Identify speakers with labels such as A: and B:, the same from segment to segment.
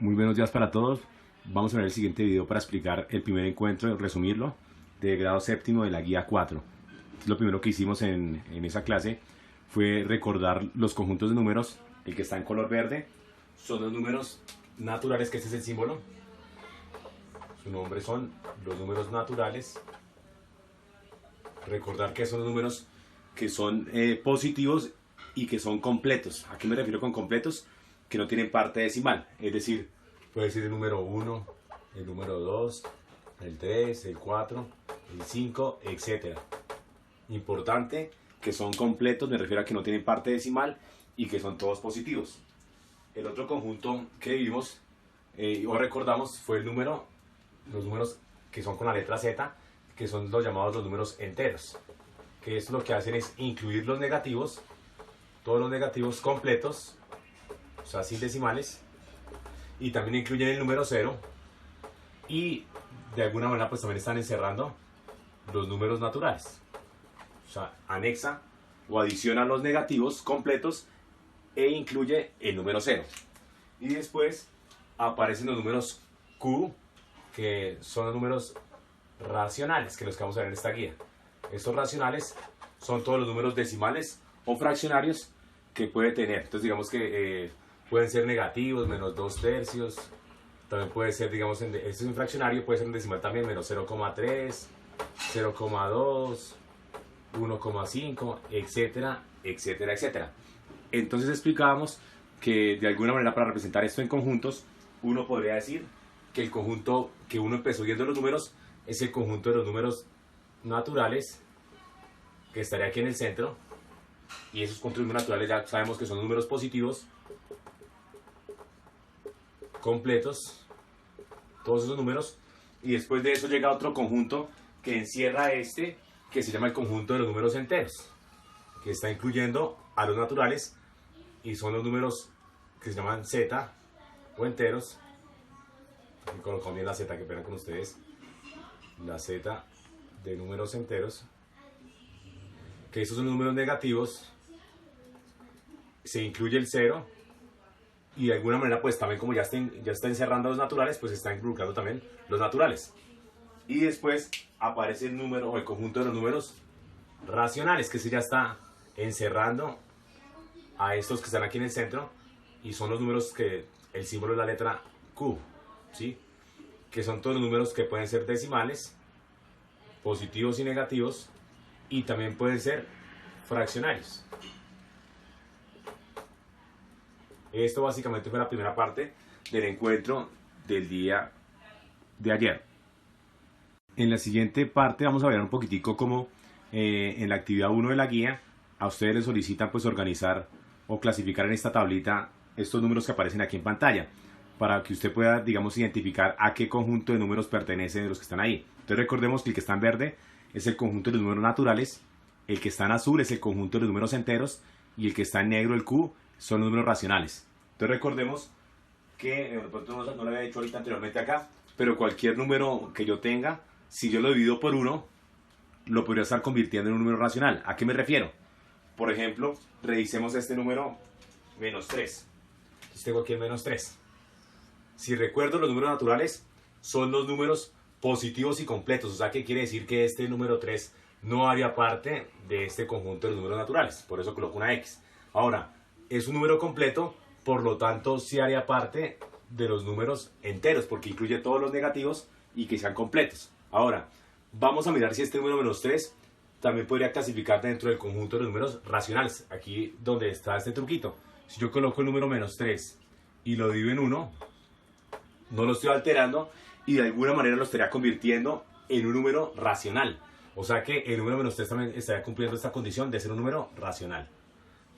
A: Muy buenos días para todos. Vamos a ver el siguiente video para explicar el primer encuentro, resumirlo, de grado séptimo de la guía 4. Lo primero que hicimos en esa clase fue recordar los conjuntos de números. El que está en color verde son los números naturales, que ese es el símbolo. Su nombre son los números naturales. Recordar que son los números que son positivos y que son completos. ¿A qué me refiero con completos? Que no tienen parte decimal. Es decir, puede ser el número 1, el número 2, el 3, el 4, el 5, etc. Importante que son completos, me refiero a que no tienen parte decimal y que son todos positivos. El otro conjunto que vimos o recordamos fue los números que son con la letra Z, que son los llamados los números enteros. Que esto lo que hacen es incluir los negativos, todos los negativos completos, o sea, sin decimales, y también incluyen el número 0, y de alguna manera pues también están encerrando los números naturales. O sea, anexa o adiciona los negativos completos e incluye el número 0. Y después aparecen los números Q, que son los números racionales, que los que vamos a ver en esta guía. Estos racionales son todos los números decimales o fraccionarios que puede tener. Entonces digamos que pueden ser negativos, menos 2/3. También puede ser, digamos, este es un fraccionario, puede ser un decimal también, menos 0,3, 0,2, 1,5, etcétera, etcétera, etcétera. Entonces explicábamos que de alguna manera para representar esto en conjuntos, uno podría decir que el conjunto que uno empezó viendo los números es el conjunto de los números naturales, que estaría aquí en el centro, y esos conjuntos naturales ya sabemos que son números positivos, completos, todos esos números, y después de eso llega otro conjunto que encierra que se llama el conjunto de los números enteros, que está incluyendo a los naturales, y son los números que se llaman Z o enteros. Aquí colocamos bien la Z, que pena con ustedes, la Z de números enteros, que estos son números negativos, se incluye el 0, y de alguna manera pues también como ya está encerrando los naturales, pues está involucrando también los naturales. Y después aparece el número o el conjunto de los números racionales, que se ya está encerrando a estos que están aquí en el centro, y son los números que el símbolo es la letra Q, ¿sí? Que son todos los números que pueden ser decimales, positivos y negativos, y también pueden ser fraccionarios. Esto básicamente fue la primera parte del encuentro del día de ayer. En la siguiente parte vamos a ver un poquitico cómo en la actividad 1 de la guía a ustedes les solicitan pues organizar o clasificar en esta tablita estos números que aparecen aquí en pantalla, para que usted pueda, digamos, identificar a qué conjunto de números pertenecen de los que están ahí. Entonces recordemos que el que está en verde es el conjunto de los números naturales, el que está en azul es el conjunto de los números enteros, y el que está en negro, el Q, son los números racionales. Entonces recordemos que, de pronto no lo había dicho ahorita anteriormente acá, pero cualquier número que yo tenga, si yo lo divido por 1, lo podría estar convirtiendo en un número racional. ¿A qué me refiero? Por ejemplo, revisemos este número menos 3. Entonces tengo aquí el menos 3. Si recuerdo, los números naturales son los números positivos y completos. O sea, que quiere decir que este número 3 no haría parte de este conjunto de los números naturales. Por eso coloco una X. Ahora, es un número completo, por lo tanto sí haría parte de los números enteros, porque incluye todos los negativos y que sean completos. Ahora, vamos a mirar si este número menos 3 también podría clasificar dentro del conjunto de los números racionales. Aquí donde está este truquito. Si yo coloco el número menos 3 y lo divido en 1, no lo estoy alterando y de alguna manera lo estaría convirtiendo en un número racional. O sea que el número menos 3 también estaría cumpliendo esta condición de ser un número racional.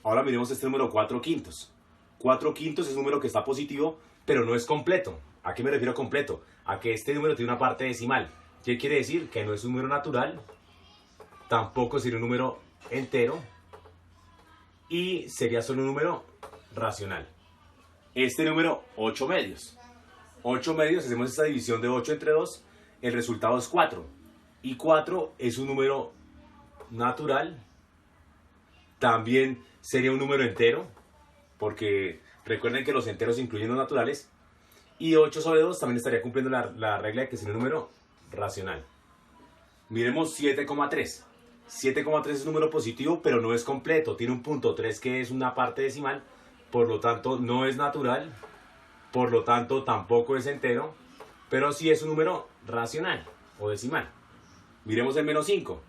A: Ahora miremos este número 4/5. 4/5 es un número que está positivo, pero no es completo. ¿A qué me refiero completo? A que este número tiene una parte decimal. ¿Qué quiere decir? Que no es un número natural, tampoco sería un número entero, y sería solo un número racional. Este número, 8/2. 8/2, hacemos esta división de 8 entre 2, el resultado es 4. Y 4 es un número natural, también sería un número entero, porque recuerden que los enteros incluyen los naturales, Y 8 sobre 2 también estaría cumpliendo la regla de que es un número racional. Miremos 7,3. 7,3 es un número positivo, pero no es completo. Tiene un punto 3 que es una parte decimal. Por lo tanto, no es natural. Por lo tanto, tampoco es entero. Pero sí es un número racional o decimal. Miremos el menos 5.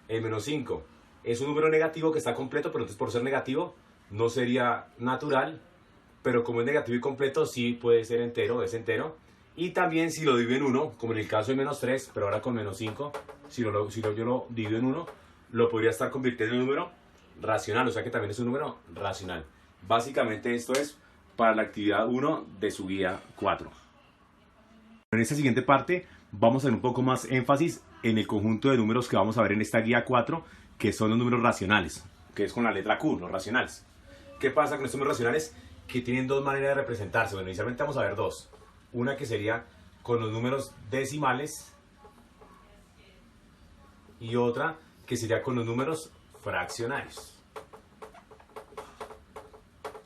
A: El menos 5 es un número negativo que está completo, pero entonces por ser negativo no sería natural. Pero como es negativo y completo, sí puede ser entero, es entero. Y también si lo divido en 1, como en el caso de menos 3, pero ahora con menos 5, yo lo divido en 1, lo podría estar convirtiendo en un número racional, o sea que también es un número racional. Básicamente esto es para la actividad 1 de su guía 4. En esta siguiente parte vamos a hacer un poco más énfasis en el conjunto de números que vamos a ver en esta guía 4, que son los números racionales, que es con la letra Q, los racionales. ¿Qué pasa con estos números racionales? Que tienen dos maneras de representarse. Bueno, inicialmente vamos a ver dos. Una que sería con los números decimales y otra que sería con los números fraccionarios.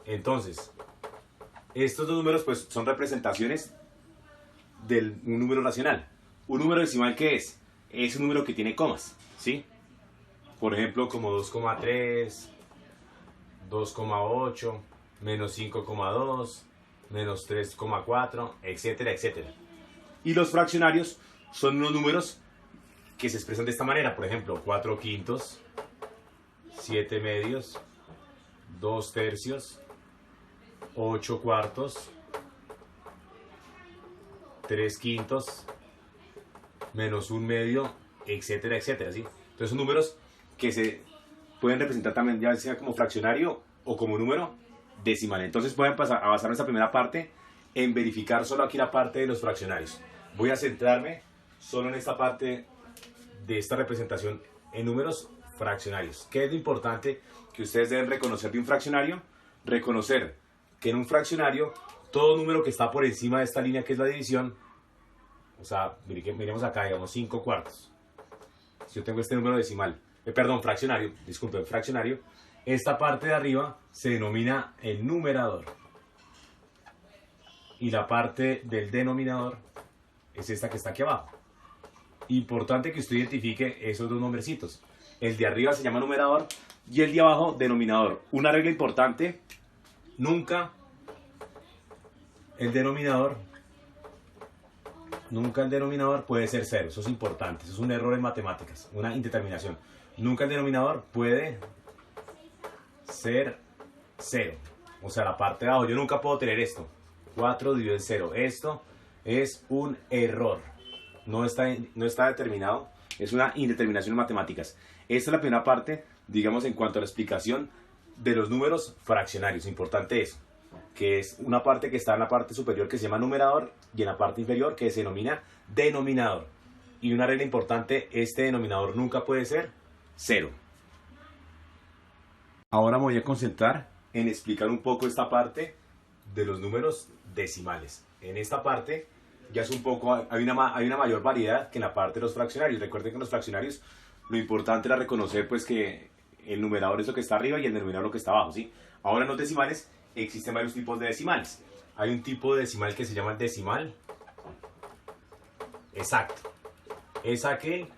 A: Entonces, estos dos números pues son representaciones de un número racional. Un número decimal, ¿qué es? Es un número que tiene comas, ¿sí? Por ejemplo, como 2,3, 2,8, menos 5,2, menos 3,4, etcétera, etcétera. Y los fraccionarios son unos números que se expresan de esta manera. Por ejemplo, 4 quintos, 7 medios, 2 tercios, 8 cuartos, 3 quintos, menos 1 medio, etcétera, etcétera, ¿sí? Entonces son números que se pueden representar también ya sea como fraccionario o como número decimal. Entonces voy a pasar a basar esta primera parte en verificar solo aquí la parte de los fraccionarios. Voy a centrarme solo en esta parte de esta representación en números fraccionarios. ¿Qué es lo importante que ustedes deben reconocer de un fraccionario? Reconocer que en un fraccionario todo número que está por encima de esta línea que es la división, o sea, miremos acá, digamos 5 cuartos. Si yo tengo este número decimal, fraccionario, disculpen, fraccionario, esta parte de arriba se denomina el numerador y la parte del denominador es esta que está aquí abajo. Importante que usted identifique esos dos nombrecitos. El de arriba se llama numerador y el de abajo denominador. Una regla importante: nunca el denominador puede ser cero. Eso es importante, eso es un error en matemáticas, una indeterminación. Nunca el denominador puede ser 0. O sea, la parte de abajo, yo nunca puedo tener esto. 4 dividido en 0. Esto es un error. No está determinado. Es una indeterminación en matemáticas. Esta es la primera parte, digamos, en cuanto a la explicación de los números fraccionarios. Importante eso, que es una parte que está en la parte superior que se llama numerador y en la parte inferior que se denomina denominador. Y una regla importante, este denominador nunca puede ser 0. Ahora me voy a concentrar en explicar un poco esta parte de los números decimales. En esta parte ya es un poco, hay una mayor variedad que en la parte de los fraccionarios. Recuerden que en los fraccionarios lo importante era reconocer pues que el numerador es lo que está arriba y el denominador lo que está abajo, ¿sí? Ahora en los decimales existen varios tipos de decimales. Hay un tipo de decimal que se llama decimal exacto. Es aquel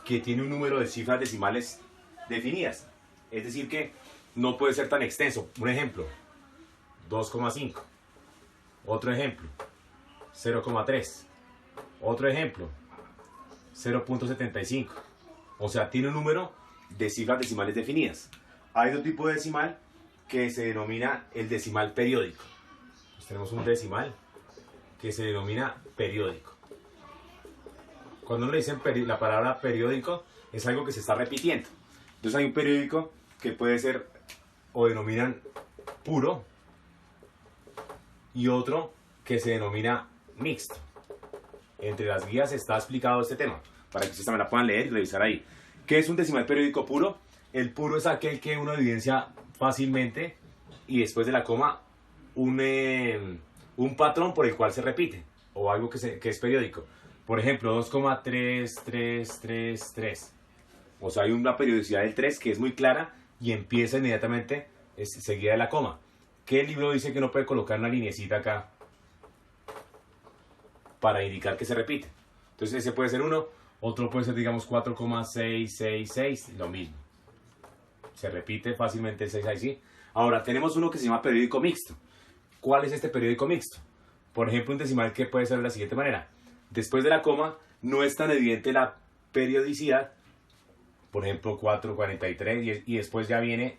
A: que tiene un número de cifras decimales definidas. Es decir que no puede ser tan extenso. Un ejemplo, 2,5. Otro ejemplo, 0,3. Otro ejemplo, 0,75. O sea, tiene un número de cifras decimales definidas. Hay otro tipo de decimal que se denomina el decimal periódico. Pues tenemos un decimal que se denomina periódico. Cuando uno le dicen la palabra periódico, es algo que se está repitiendo. Entonces hay un periódico que puede ser o denominan puro y otro que se denomina mixto. Entre las guías está explicado este tema para que ustedes también la puedan leer y revisar ahí. ¿Qué es un decimal periódico puro? El puro es aquel que uno evidencia fácilmente y después de la coma un patrón por el cual se repite o algo que es periódico. Por ejemplo, 2,3333. O sea, hay una periodicidad del 3 que es muy clara y empieza inmediatamente seguida de la coma. ¿Qué libro dice que no puede colocar una linecita acá? para indicar que se repite. Entonces ese puede ser 1, otro puede ser digamos 4,666, lo mismo. Se repite fácilmente el 6 ahí, ¿sí? Ahora tenemos uno que se llama periódico mixto. ¿Cuál es este periódico mixto? Por ejemplo, un decimal que puede ser de la siguiente manera. Después de la coma no es tan evidente la periodicidad, por ejemplo 443, y después ya viene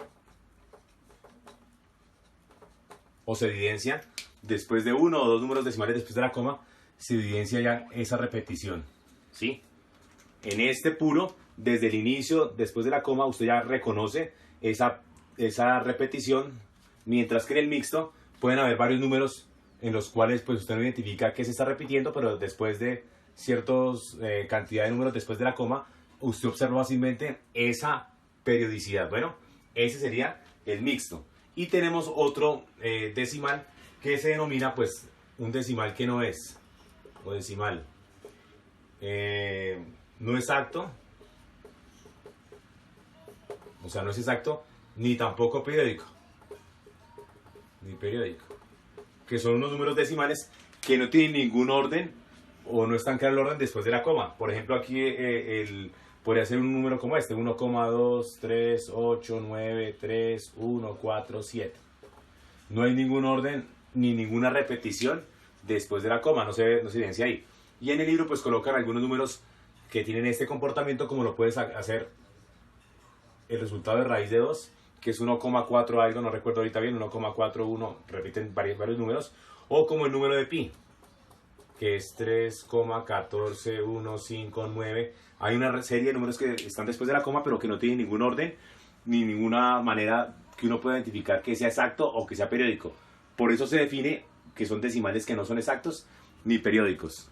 A: o se evidencia después de uno o dos números decimales después de la coma, se evidencia ya esa repetición, ¿sí? En este puro, desde el inicio, después de la coma, usted ya reconoce esa repetición, mientras que en el mixto pueden haber varios números en los cuales pues usted no identifica que se está repitiendo, pero después de ciertas cantidad de números después de la coma, usted observa fácilmente esa periodicidad. Bueno, ese sería el mixto. Y tenemos otro decimal que se denomina pues un decimal que no es, o decimal no exacto, o sea, no es exacto, ni tampoco periódico, que son unos números decimales que no tienen ningún orden o no están claro el orden después de la coma. Por ejemplo, aquí podría ser un número como este, 1,238931417. No hay ningún orden ni ninguna repetición después de la coma, no se evidencia ahí. Y en el libro pues colocan algunos números que tienen este comportamiento, como lo puedes hacer el resultado de raíz de 2, que es 1,4 algo, no recuerdo ahorita bien, 1,41, repiten varios números, o como el número de pi, que es 3,14159. Hay una serie de números que están después de la coma, pero que no tienen ningún orden, ni ninguna manera que uno pueda identificar que sea exacto o que sea periódico. Por eso se define que son decimales que no son exactos ni periódicos.